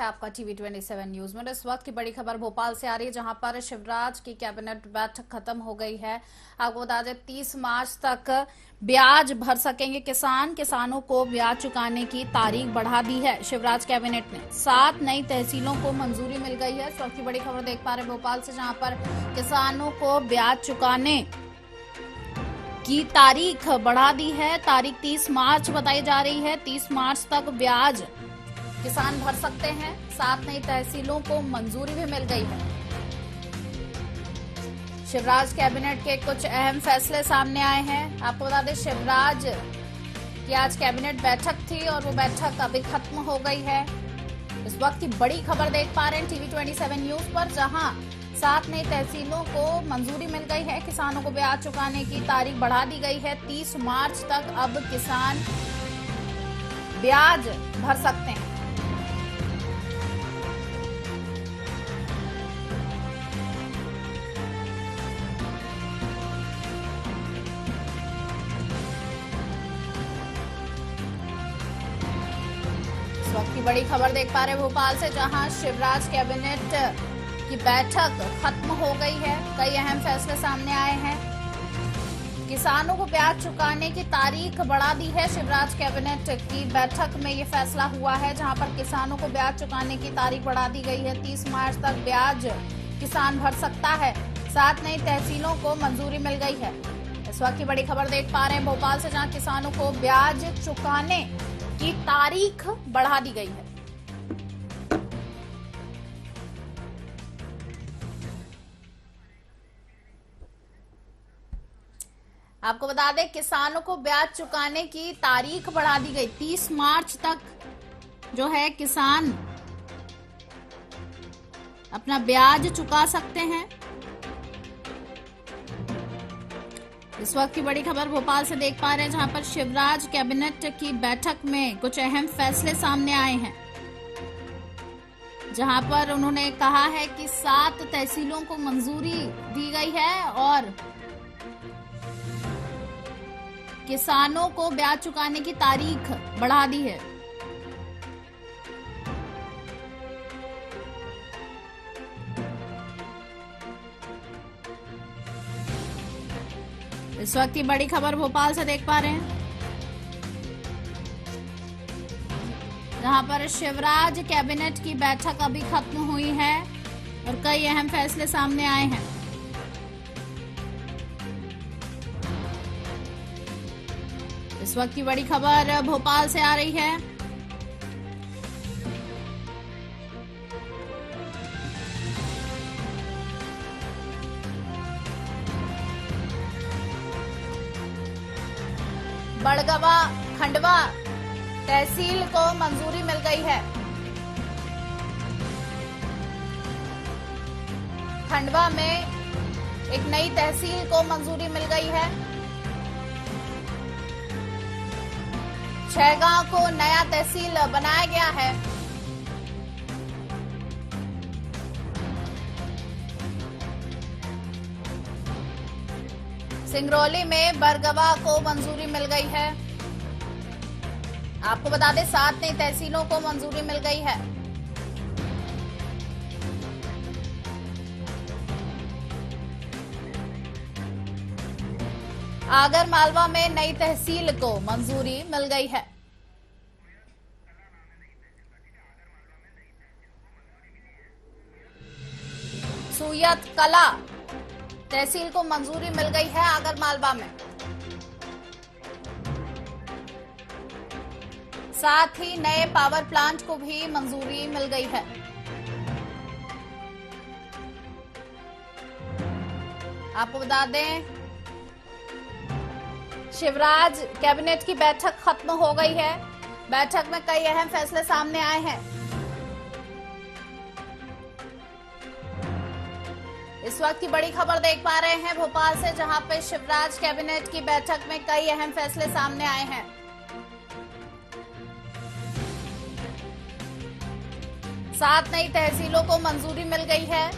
है आपका TV 27 news में। इस वक्त की बड़ी खबर भोपाल से आ रही है, जहां पर शिवराज की कैबिनेट बैठक खत्म हो गई है। आपको बता दें 30 मार्च तक ब्याज भर सकेंगे किसानों को ब्याज चुकाने की तारीख बढ़ा दी है शिवराज कैबिनेट ने। 7 नई तहसीलों को मंजूरी मिल गई है। इस वक्त की बड़ी खबर देख पा रहे भोपाल से, जहां पर किसानों को ब्याज चुकाने की तारीख बढ़ा दी है। तारीख 30 मार्च बताई जा रही है। 30 मार्च तक ब्याज किसान भर सकते हैं। 7 नई तहसीलों को मंजूरी भी मिल गई है। शिवराज कैबिनेट के कुछ अहम फैसले सामने आए हैं। आपको बता दें शिवराज की आज कैबिनेट बैठक थी और वो बैठक अभी खत्म हो गई है। इस वक्त की बड़ी खबर देख पा रहे हैं टीवी 27 न्यूज पर, जहां 7 नई तहसीलों को मंजूरी मिल गई है। किसानों को ब्याज चुकाने की तारीख बढ़ा दी गई है। 30 मार्च तक अब किसान ब्याज भर सकते हैं। इस वक्त की बड़ी खबर देख पा रहे हैं भोपाल से, जहां शिवराज कैबिनेट की बैठक खत्म हो गई है। कई अहम फैसले सामने आए हैं। किसानों को ब्याज चुकाने की तारीख बढ़ा दी है। शिवराज कैबिनेट की बैठक में ये फैसला हुआ है, जहां पर किसानों को ब्याज चुकाने की तारीख बढ़ा दी गई है। 30 मार्च तक ब्याज किसान भर सकता है। 7 नई तहसीलों को मंजूरी मिल गई है। इस वक्त की बड़ी खबर देख पा रहे हैं भोपाल से, जहां किसानों को ब्याज चुकाने की तारीख बढ़ा दी गई है। आपको बता दें किसानों को ब्याज चुकाने की तारीख बढ़ा दी गई। 30 मार्च तक जो है किसान अपना ब्याज चुका सकते हैं। इस वक्त की बड़ी खबर भोपाल से देख पा रहे हैं, जहां पर शिवराज कैबिनेट की बैठक में कुछ अहम फैसले सामने आए हैं, जहां पर उन्होंने कहा है कि 7 तहसीलों को मंजूरी दी गई है और किसानों को ब्याज चुकाने की तारीख बढ़ा दी है। इस वक्त की बड़ी खबर भोपाल से देख पा रहे हैं, जहां पर शिवराज कैबिनेट की बैठक अभी खत्म हुई है और कई अहम फैसले सामने आए हैं। इस वक्त की बड़ी खबर भोपाल से आ रही है, बड़गवा खंडवा तहसील को मंजूरी मिल गई है। खंडवा में एक नई तहसील को मंजूरी मिल गई है। छैगांव को नया तहसील बनाया गया है। सिंगरौली में बरगवा को मंजूरी मिल गई है। आपको बता दें 7 नई तहसीलों को मंजूरी मिल गई है। आगर मालवा में नई तहसील को मंजूरी मिल गई है। सुयत कला तहसील को मंजूरी मिल गई है आगर मालवा में। साथ ही नए पावर प्लांट को भी मंजूरी मिल गई है। आपको बता दें शिवराज कैबिनेट की बैठक खत्म हो गई है। बैठक में कई अहम फैसले सामने आए हैं। इस वक्त की बड़ी खबर देख पा रहे हैं भोपाल से, जहां पे शिवराज कैबिनेट की बैठक में कई अहम फैसले सामने आए हैं। 7 नई तहसीलों को मंजूरी मिल गई है।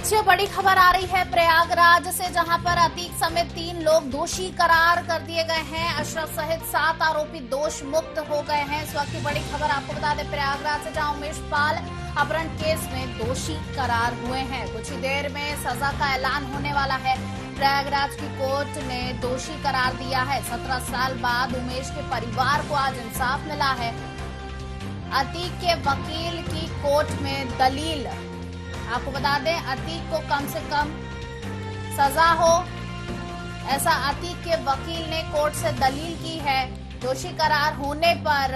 सबसे बड़ी खबर आ रही है प्रयागराज से, जहां पर अतीक समेत 3 लोग दोषी करार कर दिए गए हैं। अशरफ सहित 7 आरोपी दोष मुक्त हो गए हैं। इस वक्त की बड़ी खबर आपको बता दें प्रयागराज से, जहां उमेश पाल अपहरण केस में दोषी करार हुए हैं। कुछ ही देर में सजा का ऐलान होने वाला है। प्रयागराज की कोर्ट ने दोषी करार दिया है। 17 साल बाद उमेश के परिवार को आज इंसाफ मिला है। अतीक के वकील की कोर्ट में दलील, आपको बता दें अतीक को कम से कम सजा हो, ऐसा अतीक के वकील ने कोर्ट से दलील की है। दोषी करार होने पर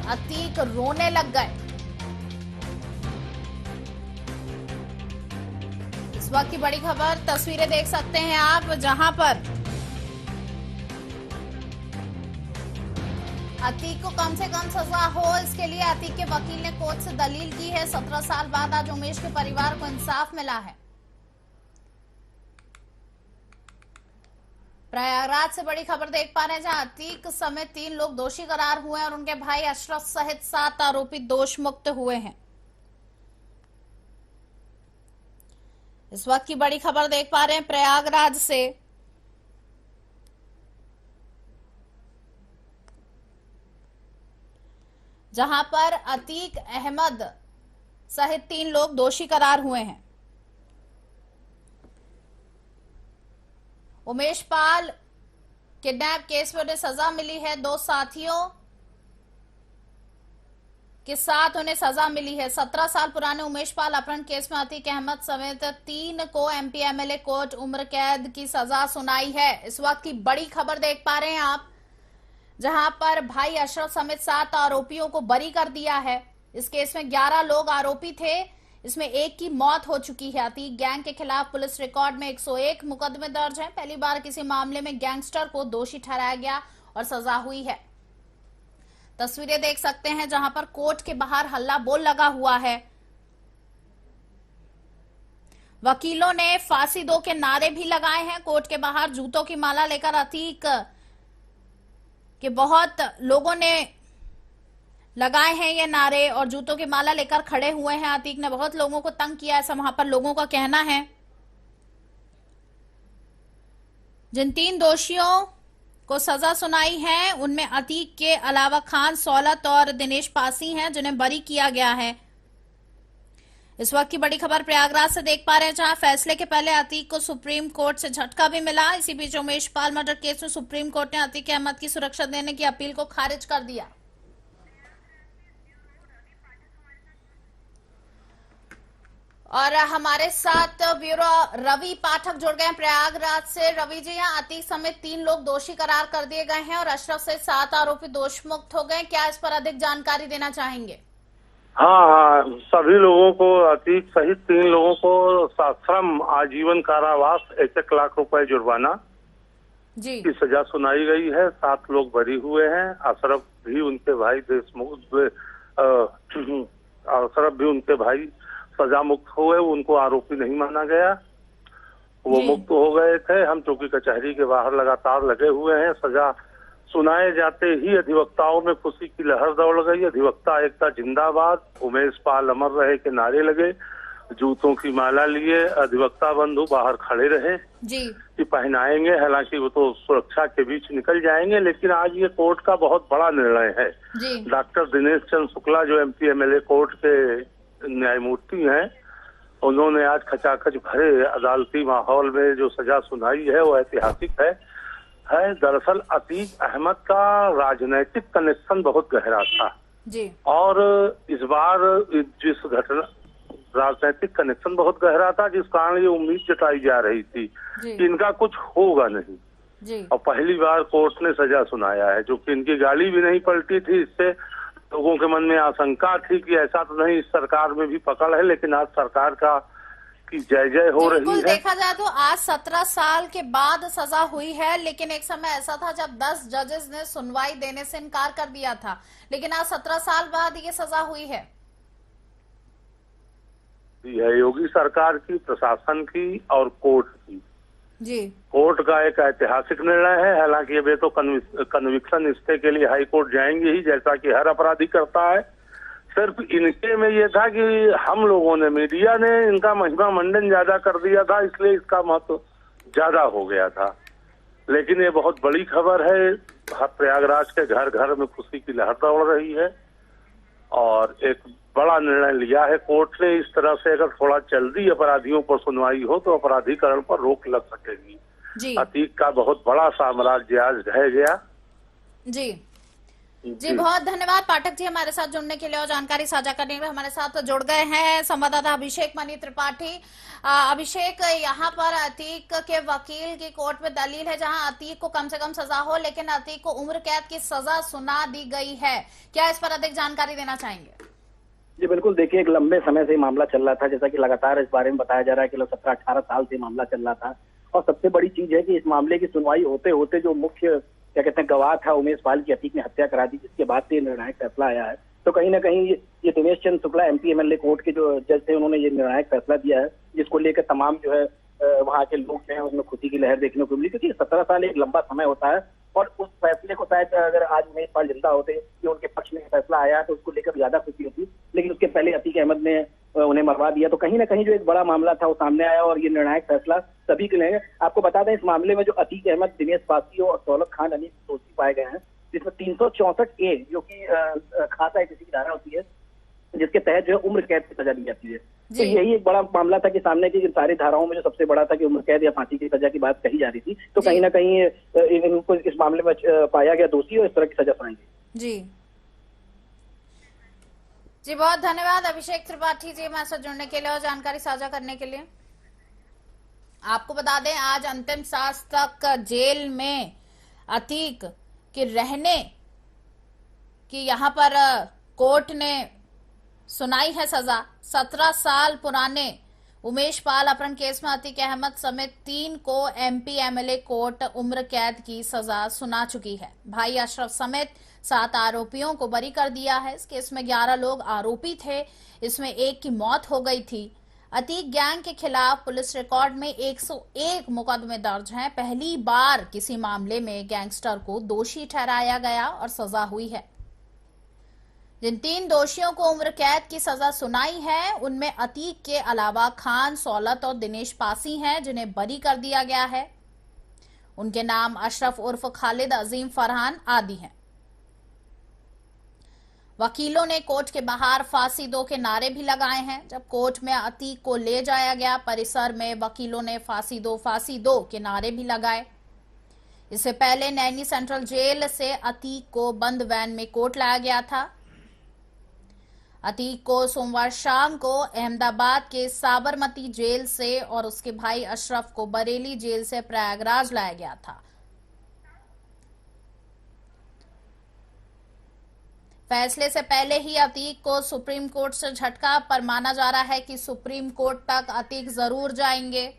अतीक रोने लग गए। इस वक्त की बड़ी खबर, तस्वीरें देख सकते हैं आप, जहां पर अतीक को कम से कम सजा हो, इसके लिए अतीक के वकील ने कोर्ट से दलील की है। 17 साल बाद आज उमेश के परिवार को इंसाफ मिला है। प्रयागराज से बड़ी खबर देख पा रहे हैं, जहां अतीक समेत 3 लोग दोषी करार हुए हैं और उनके भाई अशरफ सहित 7 आरोपी दोष मुक्त हुए हैं। इस वक्त की बड़ी खबर देख पा रहे हैं प्रयागराज से, जहां पर अतीक अहमद सहित 3 लोग दोषी करार हुए हैं। उमेश पाल किडनैप केस में उन्हें सजा मिली है। 2 साथियों के साथ उन्हें सजा मिली है। 17 साल पुराने उमेश पाल अपहरण केस में अतीक अहमद समेत 3 को एमपी एमएलए कोर्ट उम्र कैद की सजा सुनाई है। इस वक्त की बड़ी खबर देख पा रहे हैं आप, जहां पर भाई अशरफ समेत 7 आरोपियों को बरी कर दिया है। इस केस में 11 लोग आरोपी थे, इसमें 1 की मौत हो चुकी है। अतीक गैंग के खिलाफ पुलिस रिकॉर्ड में 101 मुकदमे दर्ज हैं। पहली बार किसी मामले में गैंगस्टर को दोषी ठहराया गया और सजा हुई है। तस्वीरें देख सकते हैं, जहां पर कोर्ट के बाहर हल्ला बोल लगा हुआ है। वकीलों ने फांसी दो के नारे भी लगाए हैं। कोर्ट के बाहर जूतों की माला लेकर अतीक कि बहुत लोगों ने लगाए हैं ये नारे और जूतों की माला लेकर खड़े हुए हैं। अतीक ने बहुत लोगों को तंग किया, ऐसा वहां पर लोगों का कहना है। जिन 3 दोषियों को सजा सुनाई है उनमें अतीक के अलावा खान सौलत और दिनेश पासी हैं, जिन्हें बरी किया गया है। इस वक्त की बड़ी खबर प्रयागराज से देख पा रहे हैं, जहां फैसले के पहले अतीक को सुप्रीम कोर्ट से झटका भी मिला। इसी बीच उमेश पाल मर्डर केस में सुप्रीम कोर्ट ने अतीक अहमद की सुरक्षा देने की अपील को खारिज कर दिया। और हमारे साथ ब्यूरो रवि पाठक जुड़ गए हैं प्रयागराज से। रवि जी, यहाँ अतीक समेत 3 लोग दोषी करार कर दिए गए हैं और अशरफ से 7 आरोपी दोष मुक्त हो गए। क्या इस पर अधिक जानकारी देना चाहेंगे? हाँ, सभी लोगों को, अतीक सहित 3 लोगों को सश्रम आजीवन कारावास 1-1 लाख रुपए जुर्माना जी की सजा सुनाई गई है। 7 लोग बरी हुए हैं। अशरफ भी उनके भाई अशरफ भी उनके भाई सजा मुक्त हुए, उनको आरोपी नहीं माना गया, वो मुक्त हो गए थे। हम चौकी कचहरी के बाहर लगातार लगे हुए हैं। सजा सुनाए जाते ही अधिवक्ताओं में खुशी की लहर दौड़ गई। अधिवक्ता एकता जिंदाबाद, उमेश पाल अमर रहे के नारे लगे, जूतों की माला लिए अधिवक्ता बंधु बाहर खड़े रहे जी कि पहनाएंगे। हालांकि वो तो सुरक्षा के बीच निकल जाएंगे, लेकिन आज ये कोर्ट का बहुत बड़ा निर्णय है। डॉक्टर दिनेश चंद्र शुक्ला जो एमपी एमएलए कोर्ट के न्यायमूर्ति हैं, उन्होंने आज खचाखच भरे अदालती माहौल में जो सजा सुनाई है वो ऐतिहासिक है। दरअसल अतीक अहमद का राजनैतिक कनेक्शन बहुत गहरा था जी, और इस बार जिस घटना राजनैतिक कनेक्शन बहुत गहरा था, जिस कारण ये उम्मीद जताई जा रही थी कि इनका कुछ होगा नहीं जी। और पहली बार कोर्ट ने सजा सुनाया है, जो कि इनकी गाड़ी भी नहीं पलटी थी। इससे लोगों के मन में आशंका थी कि ऐसा तो नहीं, इस सरकार में भी पकड़ है, लेकिन आज सरकार का की जय जय हो रही है। देखा जाए तो आज 17 साल के बाद सजा हुई है, लेकिन एक समय ऐसा था जब 10 जजेस ने सुनवाई देने से इनकार कर दिया था, लेकिन आज 17 साल बाद ये सजा हुई है। योगी सरकार की, प्रशासन की और कोर्ट की जी। कोर्ट का एक ऐतिहासिक निर्णय है। हालांकि ये तो कन्विक्शन स्टे के लिए हाई कोर्ट जाएंगे ही, जैसा कि हर अपराधी करता है, सिर्फ इनके में ये था कि हम लोगों ने, मीडिया ने इनका महिमा मंडन ज्यादा कर दिया था, इसलिए इसका महत्व ज्यादा हो गया था। लेकिन ये बहुत बड़ी खबर है, प्रयागराज के घर घर में खुशी की लहर दौड़ रही है और एक बड़ा निर्णय लिया है कोर्ट ने। इस तरह से अगर थोड़ा जल्दी अपराधियों पर सुनवाई हो तो अपराधीकरण पर रोक लग सकेगी। अतीक का बहुत बड़ा साम्राज्य आज ढह गया। जी बहुत धन्यवाद पाठक जी, हमारे साथ जुड़ने के लिए और जानकारी साझा करने के लिए। हमारे साथ जुड़ गए हैं संवाददाता अभिषेक मनी त्रिपाठी। अभिषेक, यहाँ पर अतीक के वकील की कोर्ट में दलील है जहां अतीक को कम से कम सजा हो, लेकिन अतीक को उम्र कैद की सजा सुना दी गई है। क्या इस पर अधिक जानकारी देना चाहेंगे? जी बिल्कुल, देखिए एक लंबे समय से मामला चल रहा था, जैसा कि लगातार इस बारे में बताया जा रहा है कि 17-18 साल से मामला चल रहा था। और सबसे बड़ी चीज है कि इस मामले की सुनवाई होते होते जो मुख्य क्या कहते हैं गवाह था उमेश पाल की अतीक ने हत्या करा दी, जिसके बाद से निर्णायक फैसला आया है। तो कहीं ना कहीं ये Dinesh Chandra Shukla MP MLA court के जो जज थे उन्होंने ये निर्णायक फैसला दिया है, जिसको लेकर तमाम जो है वहाँ के लोग जो है उसमें खुशी की लहर देखने को मिली, क्योंकि 17 साल एक लंबा समय होता है। और उस फैसले को शायद अगर आज उमेश पाल जिंदा होते कि उनके पक्ष में फैसला आया तो उसको लेकर ज्यादा खुशी होती, लेकिन उसके पहले अतीक अहमद ने उन्हें मरवा दिया। तो कहीं ना कहीं जो एक बड़ा मामला था वो सामने आया और ये निर्णायक फैसला सभी के लिए। आपको बता दें इस मामले में जो अतीक अहमद, दिनेश पासी और दौलत खान अली दोषी पाए गए हैं, जिसमें 364A जो कि खाता किसी की धारा होती है जिसके तहत जो है उम्र कैद की सजा दी जाती है। तो यही एक बड़ा मामला था कि सामने की सारी धाराओं में जो सबसे बड़ा था कि उम्र कैद या फांसी की सजा की बात कही जा रही थी। तो कहीं ना कहीं इनको इस मामले में पाया गया दोषी और इस तरह की सजा सुनाएंगे। जी बहुत धन्यवाद अभिषेक त्रिपाठी जी हमारे साथ जुड़ने के लिए और जानकारी साझा करने के लिए। आपको बता दें आज अंतिम सांस तक जेल में अतीक के रहने की यहाँ पर कोर्ट ने सुनाई है सजा। 17 साल पुराने उमेश पाल अपहरण केस में अतीक अहमद समेत 3 को एमपी एमएलए कोर्ट उम्र कैद की सजा सुना चुकी है। भाई अशरफ समेत 7 आरोपियों को बरी कर दिया है। इस केस में 11 लोग आरोपी थे, इसमें 1 की मौत हो गई थी। अतीक गैंग के खिलाफ पुलिस रिकॉर्ड में 101 मुकदमे दर्ज हैं। पहली बार किसी मामले में गैंगस्टर को दोषी ठहराया गया और सजा हुई है। जिन 3 दोषियों को उम्र कैद की सजा सुनाई है उनमें अतीक के अलावा खान, सौलत और दिनेश पासी हैं जिन्हें बरी कर दिया गया है। उनके नाम अशरफ उर्फ खालिद, अजीम, फरहान आदि हैं। वकीलों ने कोर्ट के बाहर फांसी दो के नारे भी लगाए हैं। जब कोर्ट में अतीक को ले जाया गया परिसर में वकीलों ने फांसी दो के नारे भी लगाए। इससे पहले नैनी सेंट्रल जेल से अतीक को बंद वैन में कोर्ट लाया गया था। अतीक को सोमवार शाम को अहमदाबाद के साबरमती जेल से और उसके भाई अशरफ को बरेली जेल से प्रयागराज लाया गया था। फैसले से पहले ही अतीक को सुप्रीम कोर्ट से झटका, पर माना जा रहा है कि सुप्रीम कोर्ट तक अतीक जरूर जाएंगे।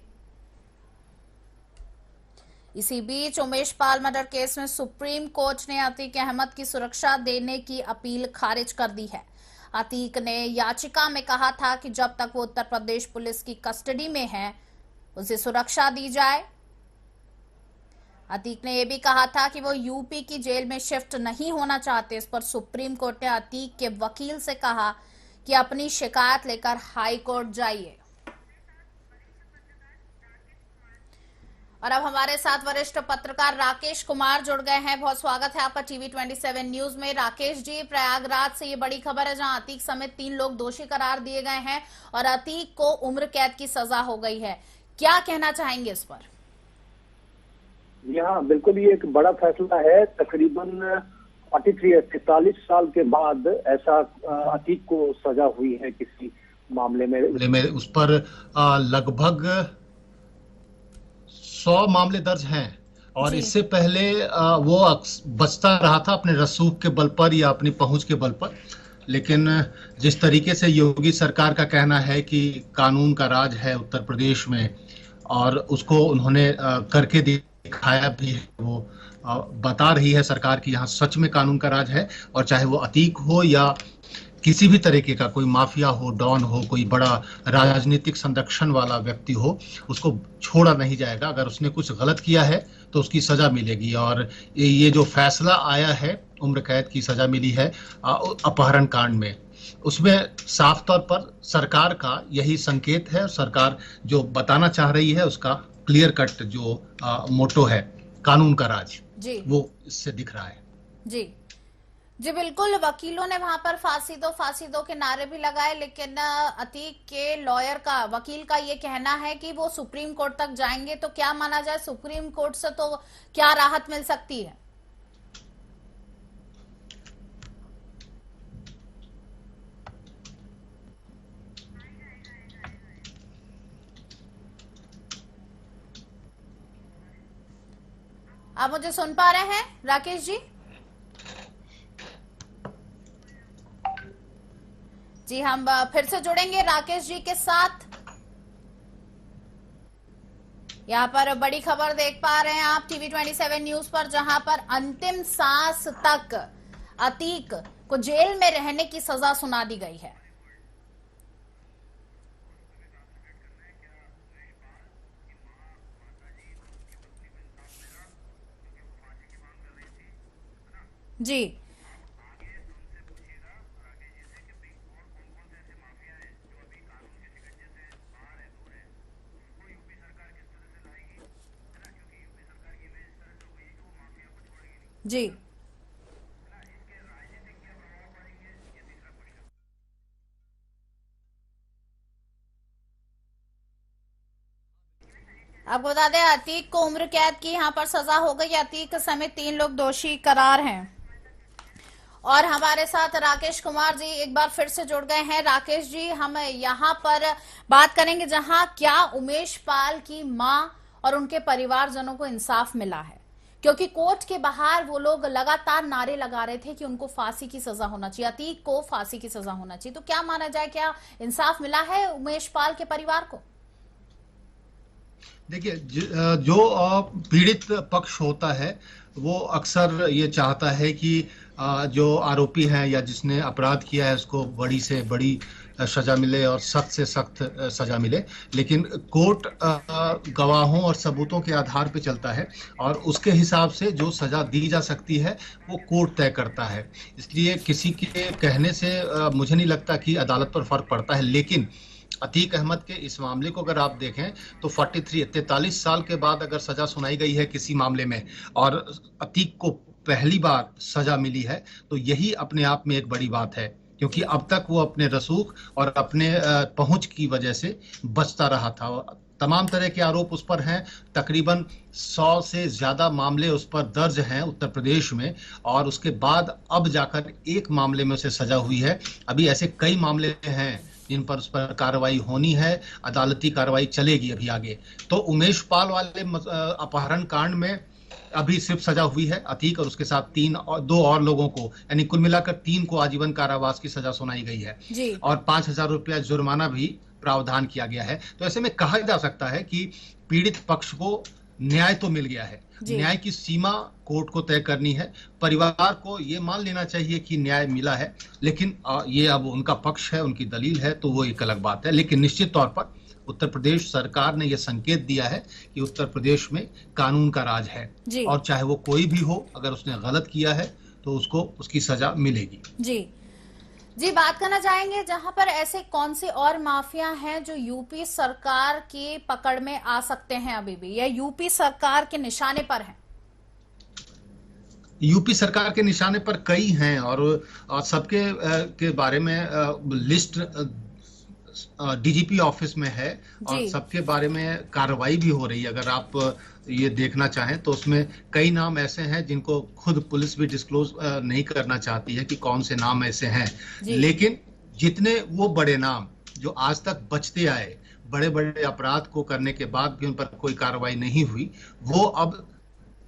इसी बीच उमेश पाल मर्डर केस में सुप्रीम कोर्ट ने अतीक अहमद की सुरक्षा देने की अपील खारिज कर दी है। अतीक ने याचिका में कहा था कि जब तक वो उत्तर प्रदेश पुलिस की कस्टडी में है उसे सुरक्षा दी जाए। अतीक ने यह भी कहा था कि वो यूपी की जेल में शिफ्ट नहीं होना चाहते। इस पर सुप्रीम कोर्ट ने अतीक के वकील से कहा कि अपनी शिकायत लेकर हाई कोर्ट जाइए। और अब हमारे साथ वरिष्ठ पत्रकार राकेश कुमार जुड़ गए हैं। बहुत स्वागत है आपका टीवी 27 न्यूज में। राकेश जी, प्रयागराज से ये बड़ी खबर है जहां अतीक समेत 3 लोग दोषी करार दिए गए हैं और अतीक को उम्र कैद की सजा हो गई है। क्या कहना चाहेंगे इस पर? हाँ बिल्कुल, ये एक बड़ा फैसला है। तकरीबन 43 साल के बाद ऐसा अतीक को सजा हुई है किसी मामले में। उस पर लगभग 100 मामले दर्ज हैं और इससे पहले वो बचता रहा था अपने रसूख के बल पर या अपनी पहुंच के बल पर। लेकिन जिस तरीके से योगी सरकार का कहना है कि कानून का राज है उत्तर प्रदेश में और उसको उन्होंने करके दिखाया भी है, वो बता रही है सरकार की यहाँ सच में कानून का राज है। और चाहे वो अतीक हो या किसी भी तरीके का कोई माफिया हो, डॉन हो, कोई बड़ा राजनीतिक संरक्षण वाला व्यक्ति हो, उसको छोड़ा नहीं जाएगा। अगर उसने कुछ गलत किया है तो उसकी सजा मिलेगी। और ये जो फैसला आया है, उम्र कैद की सजा मिली है अपहरण कांड में, उसमें साफ तौर पर सरकार का यही संकेत है। सरकार जो बताना चाह रही है उसका क्लियर कट जो मोटो है, कानून का राज, वो इससे दिख रहा है। जी जी बिल्कुल। वकीलों ने वहां पर फांसी दो के नारे भी लगाए, लेकिन अतीक के लॉयर का, वकील का ये कहना है कि वो सुप्रीम कोर्ट तक जाएंगे। तो क्या माना जाए, सुप्रीम कोर्ट से तो क्या राहत मिल सकती है? आप मुझे सुन पा रहे हैं राकेश जी? जी हम फिर से जुड़ेंगे राकेश जी के साथ। यहाँ पर बड़ी खबर देख पा रहे हैं आप टीवी 27 न्यूज पर, जहां पर अंतिम सांस तक अतीक को जेल में रहने की सजा सुना दी गई है। जी जी आपको बता दें, अतीक को उम्र कैद की यहाँ पर सजा हो गई। अतीक समेत 3 लोग दोषी करार हैं। और हमारे साथ राकेश कुमार जी एक बार फिर से जुड़ गए हैं। राकेश जी, हम यहाँ पर बात करेंगे जहां क्या उमेश पाल की मां और उनके परिवारजनों को इंसाफ मिला है, क्योंकि कोर्ट के बाहर वो लोग लगातार नारे लगा रहे थे कि उनको फांसी की सजा होना चाहिए, अतीक को फांसी की सजा होना चाहिए। तो क्या माना जाए, क्या इंसाफ मिला है उमेश पाल के परिवार को? देखिए, जो पीड़ित पक्ष होता है वो अक्सर ये चाहता है कि जो आरोपी है या जिसने अपराध किया है उसको बड़ी से बड़ी सजा मिले और सख्त से सख्त सजा मिले। लेकिन कोर्ट गवाहों और सबूतों के आधार पर चलता है और उसके हिसाब से जो सजा दी जा सकती है वो कोर्ट तय करता है। इसलिए किसी के कहने से मुझे नहीं लगता कि अदालत पर फर्क पड़ता है। लेकिन अतीक अहमद के इस मामले को अगर आप देखें तो 43 साल के बाद अगर सजा सुनाई गई है किसी मामले में और अतीक को पहली बार सजा मिली है, तो यही अपने आप में एक बड़ी बात है, क्योंकि अब तक वो अपने रसूख और अपने पहुंच की वजह से बचता रहा था। तमाम तरह के आरोप उस पर हैं, तकरीबन 100 से ज्यादा मामले उस पर दर्ज हैं उत्तर प्रदेश में, और उसके बाद अब जाकर एक मामले में उसे सजा हुई है। अभी ऐसे कई मामले हैं जिन पर उस पर कार्रवाई होनी है, अदालती कार्रवाई चलेगी अभी आगे। तो उमेश पाल वाले अपहरण कांड में अभी सिर्फ सजा हुई है अतीक और उसके साथ 2 और लोगों को, यानी कुल मिलाकर 3 को आजीवन कारावास की सजा सुनाई गई है जी। और 5,000 रुपया जुर्माना भी प्रावधान किया गया है। तो ऐसे में कहा जा सकता है कि पीड़ित पक्ष को न्याय तो मिल गया है। न्याय की सीमा कोर्ट को तय करनी है। परिवार को ये मान लेना चाहिए कि न्याय मिला है, लेकिन ये अब उनका पक्ष है, उनकी दलील है, तो वो एक अलग बात है। लेकिन निश्चित तौर पर उत्तर प्रदेश सरकार ने यह संकेत दिया है कि उत्तर प्रदेश में कानून का राज है और चाहे वो कोई भी हो, अगर उसने गलत किया है तो उसको उसकी सजा मिलेगी। जी बात करना चाहेंगे जहां पर ऐसे कौन से और माफिया हैं जो यूपी सरकार की पकड़ में आ सकते हैं अभी भी, या यूपी सरकार के निशाने पर हैं? यूपी सरकार के निशाने पर कई हैं और सबके के बारे में लिस्ट डीजीपी ऑफिस में है और सबके बारे में कार्रवाई भी हो रही है। अगर आप ये देखना चाहें तो उसमें कई नाम ऐसे हैं जिनको खुद पुलिस भी डिस्क्लोज नहीं करना चाहती है कि कौन से नाम ऐसे हैं। लेकिन जितने वो बड़े नाम जो आज तक बचते आए, बड़े बड़े अपराध को करने के बाद भी उन पर कोई कार्रवाई नहीं हुई, वो अब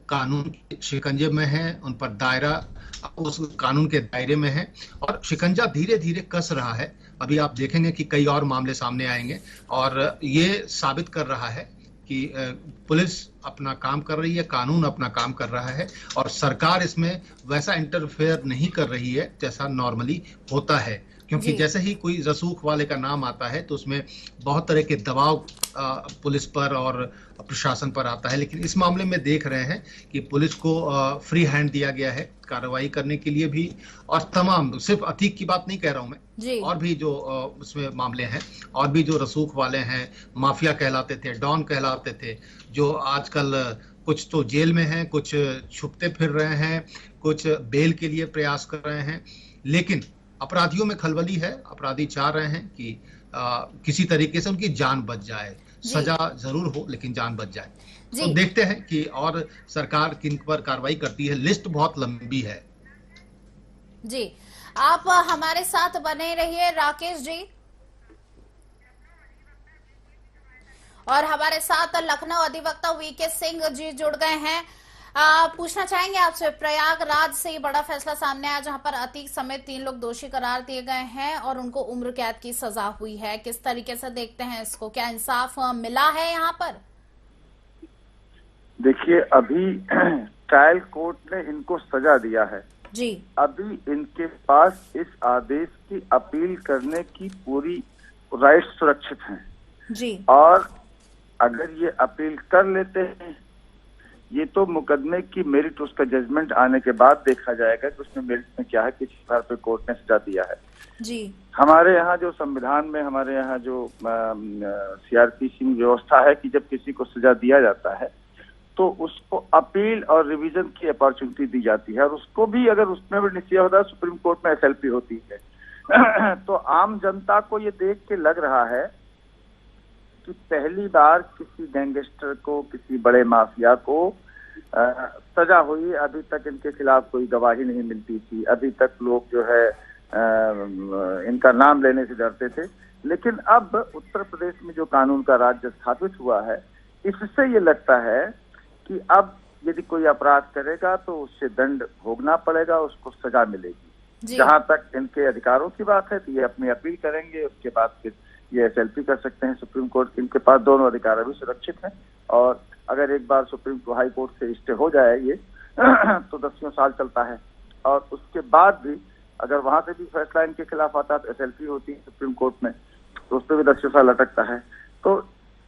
कानून के शिकंजे में है, उन पर दायरा उस कानून के दायरे में है और शिकंजा धीरे धीरे कस रहा है। अभी आप देखेंगे कि कई और मामले सामने आएंगे और ये साबित कर रहा है कि पुलिस अपना काम कर रही है, कानून अपना काम कर रहा है और सरकार इसमें वैसा इंटरफेयर नहीं कर रही है जैसा नॉर्मली होता है, क्योंकि जैसे ही कोई रसूख वाले का नाम आता है तो उसमें बहुत तरह के दबाव पुलिस पर और प्रशासन पर आता है। लेकिन इस मामले में देख रहे हैं कि पुलिस को फ्री हैंड दिया गया है कार्रवाई करने के लिए भी, और तमाम, सिर्फ अतीक की बात नहीं कह रहा हूं मैं, और भी जो उसमें मामले हैं, और भी जो रसूख वाले हैं, माफिया कहलाते थे, डॉन कहलाते थे, जो आजकल कुछ तो जेल में हैं, कुछ छुपते फिर रहे हैं, कुछ बेल के लिए प्रयास कर रहे हैं। लेकिन अपराधियों में खलबली है। अपराधी चाह रहे हैं कि किसी तरीके से उनकी जान बच जाए, सजा जरूर हो लेकिन जान बच जाए। तो देखते हैं कि और सरकार किन पर कार्रवाई करती है। लिस्ट बहुत लंबी है। जी, आप हमारे साथ बने रहिए राकेश जी, और हमारे साथ लखनऊ अधिवक्ता वीके सिंह जी जुड़ गए हैं। पूछना चाहेंगे आपसे, प्रयागराज से ये बड़ा फैसला सामने आया जहां पर अतीक समेत 3 लोग दोषी करार दिए गए हैं और उनको उम्र कैद की सजा हुई है। किस तरीके से देखते हैं इसको, क्या इंसाफ मिला है यहाँ पर? देखिए, अभी ट्रायल कोर्ट ने इनको सजा दिया है जी। अभी इनके पास इस आदेश की अपील करने की पूरी राइट सुरक्षित हैं जी। और अगर ये अपील कर लेते हैं, ये तो मुकदमे की मेरिट, उसका जजमेंट आने के बाद देखा जाएगा कि उसमें मेरिट में क्या है, किस आधार पर कोर्ट ने सजा दिया है जी। हमारे यहाँ जो संविधान में, हमारे यहाँ जो सीआरपीसी में व्यवस्था है कि जब किसी को सजा दिया जाता है तो उसको अपील और रिवीजन की अपॉर्चुनिटी दी जाती है, और उसको भी अगर उसमें भी निश्चय होता है, सुप्रीम कोर्ट में एसएलपी होती है। तो आम जनता को ये देख के लग रहा है कि पहली बार किसी गैंगस्टर को, किसी बड़े माफिया को सजा हुई। अभी तक इनके खिलाफ कोई गवाही नहीं मिलती थी, अभी तक लोग जो है इनका नाम लेने से डरते थे। लेकिन अब उत्तर प्रदेश में जो कानून का राज्य स्थापित हुआ है, इससे ये लगता है कि अब यदि कोई अपराध करेगा तो उससे दंड भोगना पड़ेगा, उसको सजा मिलेगी। जहां तक इनके अधिकारों की बात है तो ये अपनी अपील करेंगे, उसके बाद फिर ये एसएलपी कर सकते हैं। सुप्रीम कोर्ट, इनके पास दोनों अधिकार अभी सुरक्षित हैं, और अगर एक बार सुप्रीम हाई कोर्ट से स्टे हो जाए ये तो 10 साल चलता है, और उसके बाद भी अगर वहां से भी फैसला इनके खिलाफ आता है तो एसएलपी होती है सुप्रीम कोर्ट में, तो उस पर भी 10 साल लटकता है। तो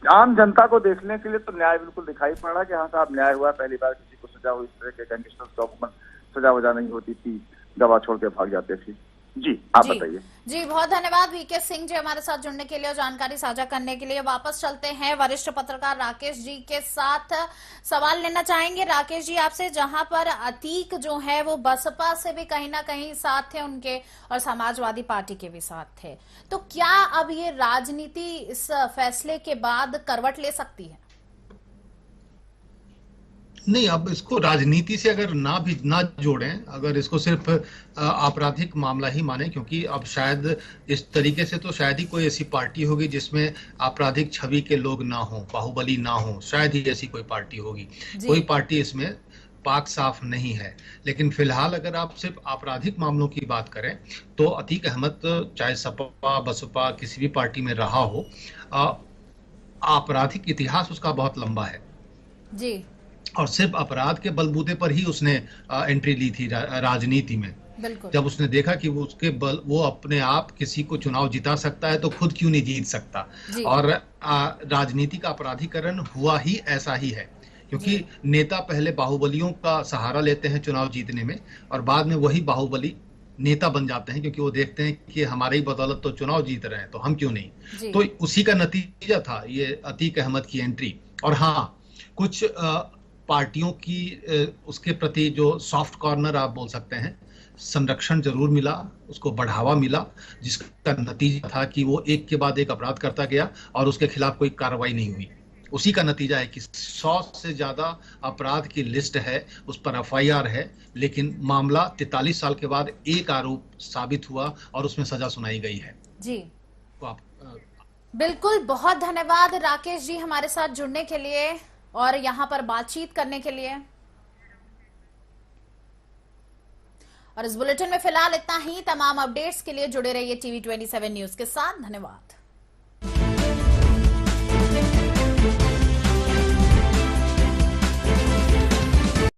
आम जनता को देखने के लिए तो न्याय बिल्कुल दिखाई पड़ रहा है कि हाँ साहब न्याय हुआ, पहली बार किसी को सजा हुई। इस तरह के गैंगस्टर्स को सजा वजा नहीं होती थी, गवाह छोड़ के भाग जाते थे। जी, आप बताइए। जी, बहुत धन्यवाद वीके सिंह जी हमारे साथ जुड़ने के लिए और जानकारी साझा करने के लिए। वापस चलते हैं वरिष्ठ पत्रकार राकेश जी के साथ। सवाल लेना चाहेंगे राकेश जी आपसे, जहां पर अतीक जो है वो बसपा से भी कहीं ना कहीं साथ थे उनके, और समाजवादी पार्टी के भी साथ थे, तो क्या अब ये राजनीति इस फैसले के बाद करवट ले सकती है? नहीं, अब इसको राजनीति से अगर ना जोड़ें, अगर इसको सिर्फ आपराधिक मामला ही माने, क्योंकि अब शायद इस तरीके से तो शायद ही कोई ऐसी पार्टी होगी जिसमें आपराधिक छवि के लोग ना हो, बाहुबली ना हो, शायद ही ऐसी कोई पार्टी होगी। कोई पार्टी इसमें पाक साफ नहीं है। लेकिन फिलहाल अगर आप सिर्फ आपराधिक मामलों की बात करें तो अतीक अहमद चाहे सपा बसपा किसी भी पार्टी में रहा हो, आपराधिक इतिहास उसका बहुत लंबा है जी, और सिर्फ अपराध के बलबूते पर ही उसने एंट्री ली थी राजनीति में। जब उसने देखा कि वो अपने आप किसी को चुनाव जिता सकता है तो खुद क्यों नहीं जीत सकता। और राजनीति का अपराधीकरण हुआ ही ऐसा ही है, क्योंकि नेता पहले बाहुबलियों का सहारा लेते हैं चुनाव जीतने में, और बाद में वही बाहुबली नेता बन जाते हैं, क्योंकि वो देखते हैं कि हमारे ही बदौलत तो चुनाव जीत रहे हैं, तो हम क्यों नहीं। तो उसी का नतीजा था ये अतीक अहमद की एंट्री। और हाँ, कुछ पार्टियों की उसके प्रति जो सॉफ्ट कॉर्नर आप बोल सकते हैं, संरक्षण जरूर मिला, उसको बढ़ावा मिला, जिसका नतीजा था कि वो एक के बाद एक अपराध करता गया और उसके खिलाफ कोई कार्रवाई नहीं हुई। उसी का नतीजा है कि 100 से ज्यादा अपराध की लिस्ट है, उस पर एफआईआर है, लेकिन मामला 43 साल के बाद एक आरोप साबित हुआ और उसमें सजा सुनाई गई है। जी, तो आप बिल्कुल, बहुत धन्यवाद राकेश जी हमारे साथ जुड़ने के लिए और यहाँ पर बातचीत करने के लिए। और इस बुलेटिन में फिलहाल इतना ही। तमाम अपडेट्स के लिए जुड़े रहिए TV27 न्यूज के साथ। धन्यवाद।